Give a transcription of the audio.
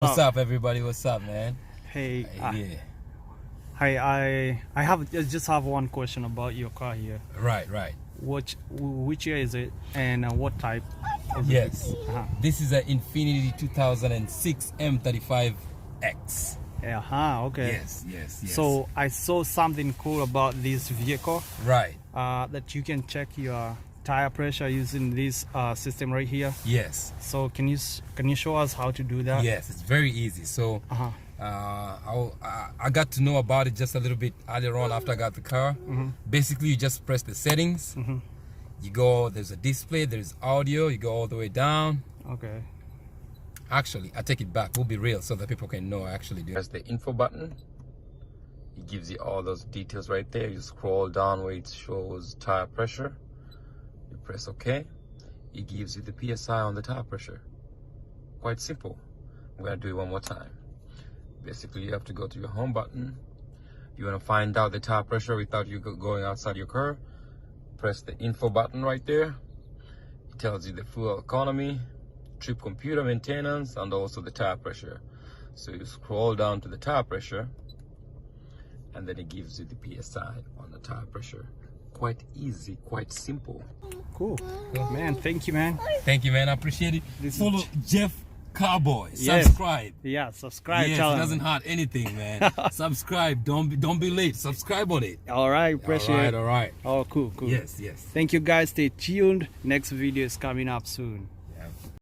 What's up, everybody? What's up, man? Hey, Yeah. I just have one question about your car here. Right. Which year is it, and what type? Yes. This is an Infiniti 2006 M35X. Okay. Yes. So I saw something cool about this vehicle. Right. That you can check your tire pressure using this system right here. Yes. So can you show us how to do that? Yes, it's very easy. So I got to know about it just a little bit earlier on after I got the car. Basically, you just press the settings. You go, there's a display, there's audio, you go all the way down. Okay. Actually, I take it back. We'll be real so that people can know I actually do. There's the info button. It gives you all those details right there. You scroll down where it shows tire pressure. You press OK. It gives you the PSI on the tire pressure. Quite simple. I'm going to do it one more time. Basically, you have to go to your home button. You want to find out the tire pressure without you going outside your car. Press the info button right there. It tells you the fuel economy, trip computer maintenance, and also the tire pressure. So you scroll down to the tire pressure, and then it gives you the PSI on the tire pressure. Quite easy, quite simple. Cool. Man, thank you, man. Thank you, man. I appreciate it. Follow Jeff Carbuoy. Yes. Subscribe. Yeah, subscribe. Yes, it doesn't hurt anything, man. Subscribe. Don't be late. Subscribe on it. All right, appreciate it. All right. Oh, cool. Yes. Thank you, guys. Stay tuned. Next video is coming up soon.